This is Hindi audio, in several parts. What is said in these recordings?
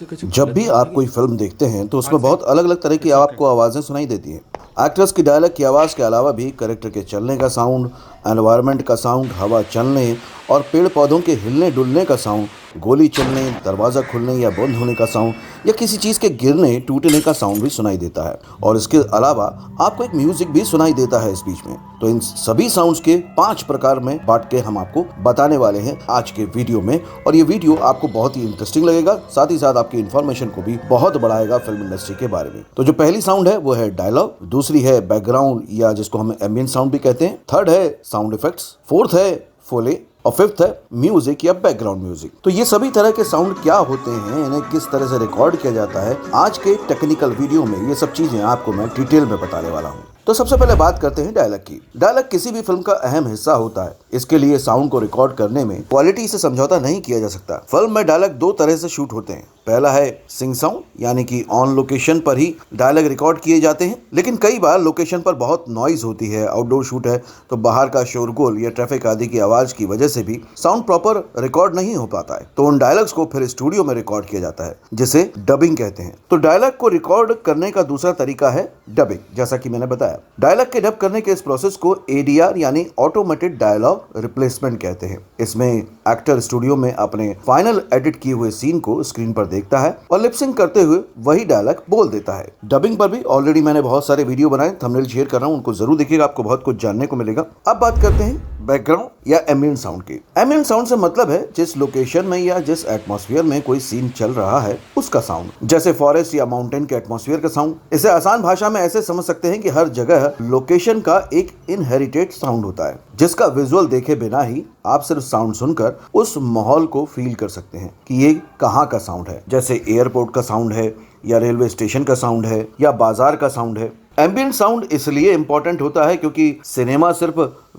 जब भी आप कोई फिल्म देखते हैं तो उसमें बहुत अलग अलग तरह की आपको आवाज़ें सुनाई देती हैं। एक्टर्स की डायलॉग की आवाज़ के अलावा भी कैरेक्टर के चलने का साउंड, एनवायरनमेंट का साउंड, हवा चलने और पेड़ पौधों के हिलने डुलने का साउंड, गोली चलने, दरवाज़ा खुलने या बंद होने का साउंड या किसी चीज़ के गिरने टूटने का साउंड भी सुनाई देता है। और इसके अलावा आपको एक म्यूजिक भी सुनाई देता है इस बीच में। तो इन सभी साउंड्स के 5 प्रकार में बांट के हम आपको बताने वाले हैं आज के वीडियो में। और ये वीडियो आपको बहुत ही इंटरेस्टिंग लगेगा, साथ ही साथ आपकी इन्फॉर्मेशन को भी बहुत बढ़ाएगा फिल्म इंडस्ट्री के बारे में। तो जो पहली साउंड है वो है डायलॉग, दूसरी है बैकग्राउंड या जिसको हम एम्बिएंट साउंड भी कहते हैं, थर्ड है साउंड इफेक्ट्स, फोर्थ है फोले और फिफ्थ है म्यूजिक या बैकग्राउंड म्यूजिक। तो ये सभी तरह के साउंड क्या होते हैं, इन्हें किस तरह से रिकॉर्ड किया जाता है, आज के टेक्निकल वीडियो में ये सब चीजें आपको मैं डिटेल में बताने वाला हूँ। तो सबसे पहले बात करते हैं डायलॉग की। डायलॉग किसी भी फिल्म का अहम हिस्सा होता है। इसके लिए साउंड को रिकॉर्ड करने में क्वालिटी से समझौता नहीं किया जा सकता। फिल्म में डायलॉग दो तरह से शूट होते हैं। पहला है सिंग साउंड, यानी कि ऑन लोकेशन पर ही डायलॉग रिकॉर्ड किए जाते हैं। लेकिन कई बार लोकेशन पर बहुत नॉइज होती है, आउटडोर शूट है, तो बाहर का शोरगुल या ट्रैफिक आदि की आवाज की वजह से भी साउंड प्रॉपर रिकॉर्ड नहीं हो पाता है। तो उन डायलॉग्स को फिर स्टूडियो में रिकॉर्ड किया जाता है, जिसे डबिंग कहते हैं। तो डायलॉग को रिकॉर्ड करने का दूसरा तरीका है डबिंग। जैसा कि मैंने बताया, डायलॉग के डब करने के इस प्रोसेस को एडीआर यानी ऑटोमेटेड डायलॉग रिप्लेसमेंट कहते हैं। इसमें एक्टर स्टूडियो में अपने फाइनल एडिट किए हुए सीन को स्क्रीन पर देखता है और लिपसिंग करते हुए वही डायलॉग बोल देता है। डबिंग पर भी ऑलरेडी मैंने बहुत सारे वीडियो बनाए, थंबनेल शेयर कर रहा हूं, उनको जरूर देखिएगा, आपको बहुत कुछ जानने को मिलेगा। अब बात करते हैं बैकग्राउंड या एम्बिएंट साउंड की। एम्बिएंट साउंड से मतलब है जिस लोकेशन में या जिस एटमॉस्फेयर में कोई सीन चल रहा है उसका साउंड, जैसे फॉरेस्ट या माउंटेन के एटमॉस्फेयर का साउंड। इसे आसान भाषा में ऐसे समझ सकते हैं कि हर जगह लोकेशन का एक इनहेरिटेड साउंड होता है, जिसका विजुअल देखे बिना ही आप सिर्फ साउंड सुनकर उस माहौल को फील कर सकते हैं कि ये कहाँ का साउंड है। जैसे एयरपोर्ट का साउंड है या रेलवे स्टेशन का साउंड है या बाजार का साउंड है। एम्बिएंट साउंड इसलिए इंपॉर्टेंट होता है क्योंकि सिनेमा सिर्फ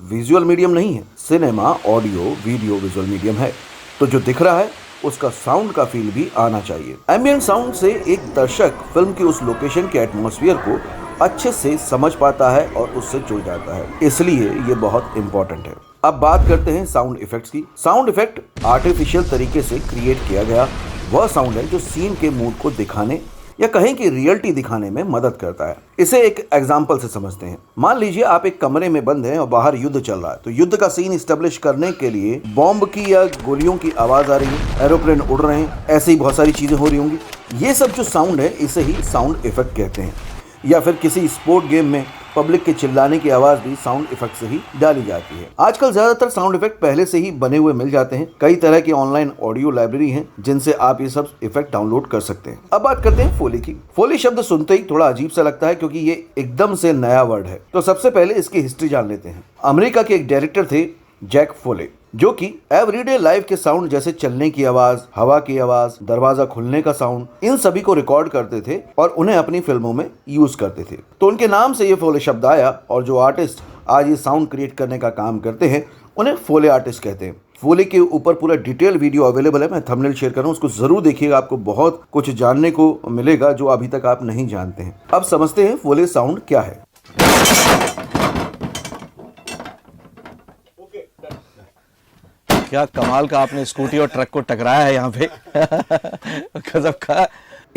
विजुअल मीडियम नहीं है, cinema audio video visual medium है। तो जो दिख रहा है उसका साउंड का फील भी आना चाहिए। एम्बिएंट साउंड से एक दर्शक फिल्म की उस लोकेशन के एटमॉस्फेयर को अच्छे से समझ पाता है और उससे जुड़ जाता है, इसलिए ये बहुत इंपॉर्टेंट है। अब बात करते हैं साउंड इफेक्ट्स की। साउंड इफेक्ट आर्टिफिशियल तरीके से क्रिएट किया गया वह साउंड है जो सीन के मूड को दिखाने या कहें कि रियलिटी दिखाने में मदद करता है। इसे एक एग्जांपल से समझते हैं। मान लीजिए आप एक कमरे में बंद हैं और बाहर युद्ध चल रहा है। तो युद्ध का सीन इस्टेब्लिश करने के लिए बॉम्ब की या गोलियों की आवाज आ रही है, एरोप्लेन उड़ रहे हैं, ऐसी बहुत सारी चीजें हो रही होंगी। ये सब जो साउंड है इसे ही साउंड इफेक्ट कहते हैं। या फिर किसी स्पोर्ट गेम में पब्लिक के चिल्लाने की आवाज भी साउंड इफेक्ट से ही डाली जाती है। आजकल ज्यादातर साउंड इफेक्ट पहले से ही बने हुए मिल जाते हैं। कई तरह की ऑनलाइन ऑडियो लाइब्रेरी हैं जिनसे आप ये सब इफेक्ट डाउनलोड कर सकते हैं। अब बात करते हैं फोली की। फोली शब्द सुनते ही थोड़ा अजीब सा लगता है क्योंकि ये एकदम से नया वर्ड है। तो सबसे पहले इसकी हिस्ट्री जान लेते हैं। अमेरिका के एक डायरेक्टर थे जैक फोले, जो कि एवरीडे लाइफ के साउंड जैसे चलने की आवाज, हवा की आवाज, दरवाजा खुलने का साउंड, इन सभी को रिकॉर्ड करते थे और उन्हें अपनी फिल्मों में यूज करते थे। तो उनके नाम से ये फोले शब्द आया और जो आर्टिस्ट आज ये साउंड क्रिएट करने का काम करते हैं उन्हें फोले आर्टिस्ट कहते हैं। फोले के ऊपर पूरा डिटेल वीडियो अवेलेबल है, मैं थंबनेल शेयर कर रहा हूँ, उसको जरूर देखिएगा, आपको बहुत कुछ जानने को मिलेगा जो अभी तक आप नहीं जानते हैं। अब समझते हैं फोले साउंड क्या है। क्या कमाल का आपने स्कूटी और ट्रक को टकराया है यहाँ पे। गजब का।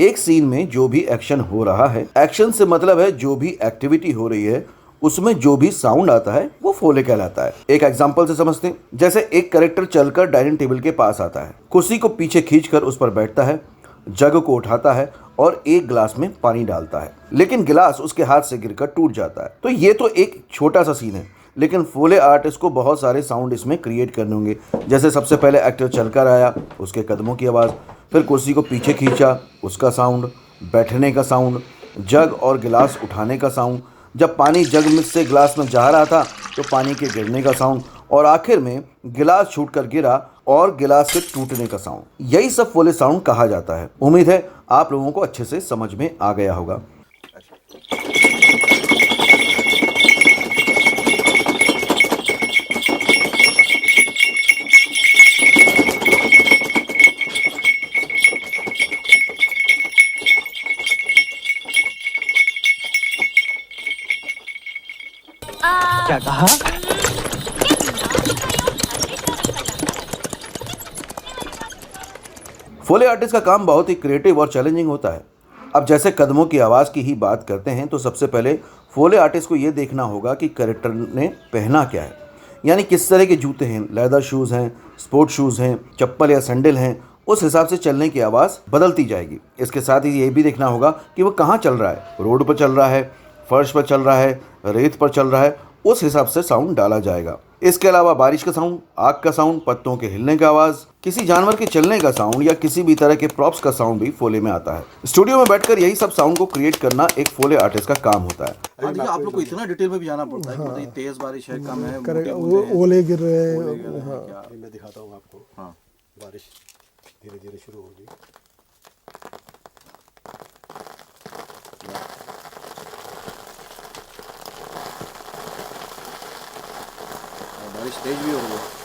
एक सीन में जो भी एक्शन हो रहा है, एक्शन से मतलब है जो भी एक्टिविटी हो रही है उसमें जो भी साउंड आता है वो फोले कहलाता है। एक एग्जांपल से समझते हैं। जैसे एक कैरेक्टर चलकर डाइनिंग टेबल के पास आता है, कुर्सी को पीछे खींचकर उस पर बैठता है, जग को उठाता है और एक गिलास में पानी डालता है, लेकिन गिलास उसके हाथ से गिरकर टूट जाता है। तो ये तो एक छोटा सा सीन है, लेकिन फोले आर्टिस्ट को बहुत सारे साउंड इसमें क्रिएट करने होंगे। जैसे सबसे पहले एक्टर चलकर आया, उसके कदमों की आवाज़, फिर कुर्सी को पीछे खींचा, उसका साउंड, बैठने का साउंड, जग और गिलास उठाने का साउंड, जब पानी जग में से गिलास में जा रहा था तो पानी के गिरने का साउंड, और आखिर में गिलास छूटकर गिरा और गिलास के टूटने का साउंड। यही सब फोले साउंड कहा जाता है। उम्मीद है आप लोगों को अच्छे से समझ में आ गया होगा। क्या कहा? फोले आर्टिस्ट का काम बहुत ही क्रिएटिव और चैलेंजिंग होता है। अब जैसे कदमों की आवाज़ की ही बात करते हैं तो सबसे पहले फोले आर्टिस्ट को ये देखना होगा कि कैरेक्टर ने पहना क्या है, यानी किस तरह के जूते हैं, लेदर शूज़ हैं, स्पोर्ट शूज़ हैं, चप्पल या सैंडल हैं, उस हिसाब से चलने की आवाज़ बदलती जाएगी। इसके साथ ही ये भी देखना होगा कि वो कहाँ चल रहा है, रोड पर चल रहा है, फर्श पर चल रहा है, रेत पर चल रहा है, उस हिसाब से साउंड डाला जाएगा। इसके अलावा बारिश का साउंड, आग का साउंड, पत्तों के हिलने का आवाज़, किसी जानवर के चलने का साउंड या किसी भी तरह के प्रॉप्स का साउंड भी फोले में आता है। स्टूडियो में बैठकर यही सब साउंड को क्रिएट करना एक फोले आर्टिस्ट का काम होता है। हाँ, देखिए आप लोग को इतना डिटेल में भी जाना पड़ता है कि बताइए तेज बारिश है, कम है, ओले गिर रहे हैं। हाँ, मैं दिखाता हूँ आपको। हाँ, बारिश धीरे धीरे शुरू होगी। बारिश तेज भी हो रही है।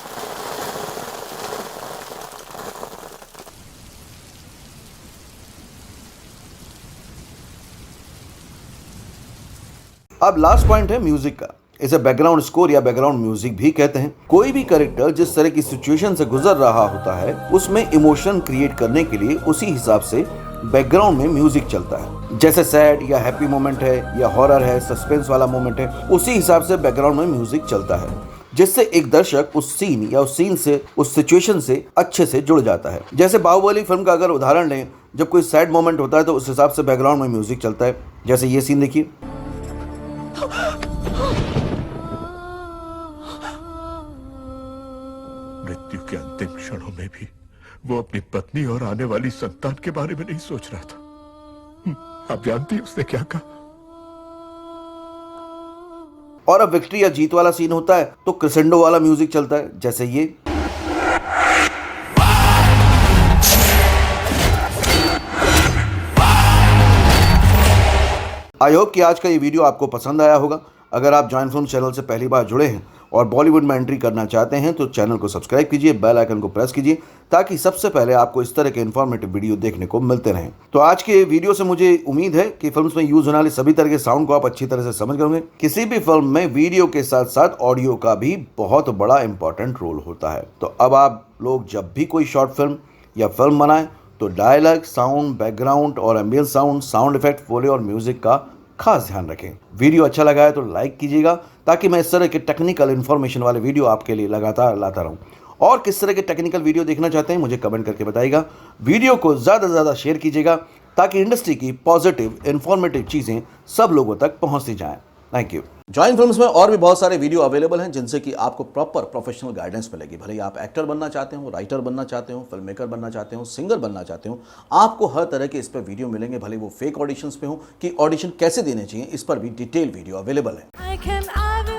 अब लास्ट पॉइंट है म्यूजिक का। इसे बैकग्राउंड स्कोर या बैकग्राउंड म्यूजिक भी कहते हैं। कोई भी कैरेक्टर जिस तरह की सिचुएशन से गुजर रहा होता है उसमें इमोशन क्रिएट करने के लिए उसी हिसाब से बैकग्राउंड में म्यूजिक चलता है। जैसे सैड या हैप्पी मोमेंट है या हॉरर है, सस्पेंस वाला मोमेंट है, उसी हिसाब से बैकग्राउंड में म्यूजिक चलता है, जिससे एक दर्शक उस सीन या उस सीन से, उस सिचुएशन से अच्छे से जुड़ जाता है। जैसे बाहुबली फिल्म का अगर उदाहरण लें, जब कोई सैड मोमेंट होता है तो उस हिसाब से बैकग्राउंड में म्यूजिक चलता है। जैसे ये सीन देखिए। मृत्यु के अंतिम क्षणों में भी वो अपनी पत्नी और आने वाली संतान के बारे में नहीं सोच रहा था। आप जानती हैं उसने क्या कहा? और अब विक्ट्री या जीत वाला सीन होता है तो क्रेसेंडो वाला म्यूजिक चलता है, जैसे ये। आई होप कि आज का ये वीडियो आपको पसंद आया होगा। अगर आप जॉइन फिल्म चैनल से पहली बार जुड़े हैं और बॉलीवुड में एंट्री करना चाहते हैं तो चैनल को सब्सक्राइब कीजिए, बेल आइकन को प्रेस कीजिए ताकि सबसे पहले आपको इस तरह के इन्फॉर्मेटिव वीडियो देखने को मिलते रहें। तो आज के वीडियो से मुझे उम्मीद है कि फिल्म्स में यूज होने वाले सभी तरह के साउंड को आप अच्छी तरह से समझ गए होंगे। किसी भी फिल्म में वीडियो के साथ साथ ऑडियो का भी बहुत बड़ा इंपॉर्टेंट रोल होता है। तो अब आप लोग जब भी कोई शॉर्ट फिल्म या फिल्म बनाएं तो डायलॉग, साउंड, बैकग्राउंड और एम्बियंस साउंड, साउंड इफेक्ट, फोले और म्यूजिक का खास ध्यान रखें। वीडियो अच्छा लगा है तो लाइक कीजिएगा ताकि मैं इस तरह के टेक्निकल इन्फॉर्मेशन वाले वीडियो आपके लिए लगातार लाता रहूं। और किस तरह के टेक्निकल वीडियो देखना चाहते हैं मुझे कमेंट करके बताइएगा। वीडियो को ज़्यादा से ज़्यादा शेयर कीजिएगा ताकि इंडस्ट्री की पॉजिटिव इन्फॉर्मेटिव चीज़ें सब लोगों तक पहुंचती जाएं। Thank you. जॉइन फिल्म्स में और भी बहुत सारे वीडियो अवेलेबल हैं जिनसे कि आपको प्रॉपर प्रोफेशनल गाइडेंस मिलेगी। भले ही आप एक्टर बनना चाहते हो, राइटर बनना चाहते हो, फिल्म मेकर बनना चाहते हो, सिंगर बनना चाहते हो, आपको हर तरह के इस पर वीडियो मिलेंगे। भले वो फेक ऑडिशंस पे हो कि ऑडिशन कैसे देने चाहिए, इस पर भी डिटेल वीडियो अवेलेबल है।